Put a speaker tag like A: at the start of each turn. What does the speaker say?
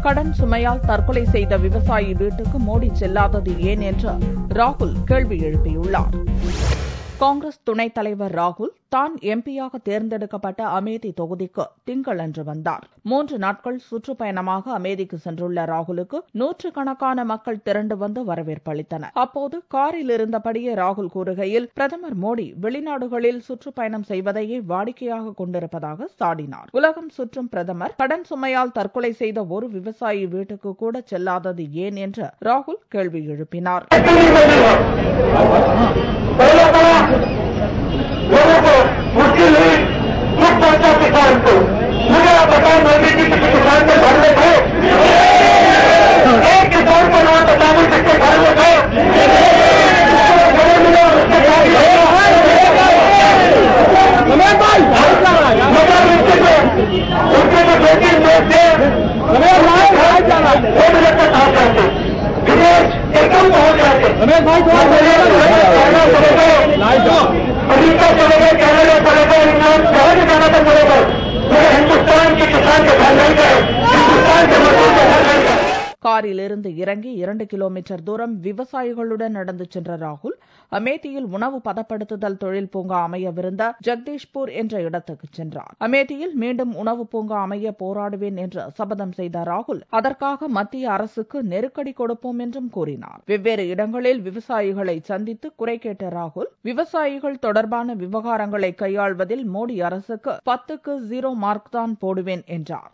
A: கடன் சுமையால் தற்கொலை செய்த விவசாயி வீட்டுக்கு மோடி செல்லாதது ஏன் என்று ராகுல் கேள்வி எழுப்பியுள்ளார். காங்கிரஸ் துணைத் தலைவர் ராகுல் தான் எம்பியாக தேர்ந்தெடுக்கப்பட்ட அமேதி தொகுதிக்கு திங்களன்று வந்தார். 3 நாட்கள் சுற்றுப்பயணமாக அமேதிக்கு சென்றுள்ள ராகுலுக்கு நூற்றுக்கணக்கான மக்கள் திரண்டு வந்து வரவேற்பளித்தனர். அப்போது காரில் இருந்தபடியே ராகுல் கூறுகையில், பிரதமர் மோடி வெளிநாடுகளில் சுற்றுப்பயணம் செய்வதையே வாடிக்கையாக கொண்டிருப்பதாக சாடினார். உலகம் சுற்றும் பிரதமர் கடன் சுமையால் தற்கொலை செய்த ஒரு விவசாயி வீட்டுக்கு கூட செல்லாதது ஏன் என்று ராகுல் கேள்வி எழுப்பினார்.
B: लोगों को मुश्किल हुई, दुख पहुंचा किसान को। मुझे आप बताएं, मोदी जी किसी किसान के घर में थे? एक किसान को ना बताने किसके घर में थे? उनके जो बेटी लोग थे वो मुझे कहा करते विदेश एकदम पहुंच जाते। अमेरिका चले गए, कनाडा चले गए, इंग्लैंड जहां भी जाना था चले गए। हिंदुस्तान के किसान के घर नहीं गए, हिंदुस्तान के मजदूर के घर नहीं गए.
A: காரில் இருந்து இறங்கி 2 கிலோமீட்டர் தூரம் விவசாயிகளுடன் நடந்து சென்ற ராகுல் அமேதியில் உணவு பதப்படுத்துதல் தொழில் பூங்கா அமையவிருந்த ஜக்தீஷ்பூர் என்ற இடத்துக்கு சென்றார். அமேதியில் மீண்டும் உணவு பூங்கா அமைய போராடுவேன் என்று சபதம் செய்த ராகுல் அதற்காக மத்திய அரசுக்கு நெருக்கடி கொடுப்போம் என்றும் கூறினார். வெவ்வேறு இடங்களில் விவசாயிகளை சந்தித்து குறை கேட்ட ராகுல் விவசாயிகள் தொடர்பான விவகாரங்களை கையாள்வதில் மோடி அரசுக்கு 10க்கு 0 மார்க் தான் போடுவேன் என்றார்.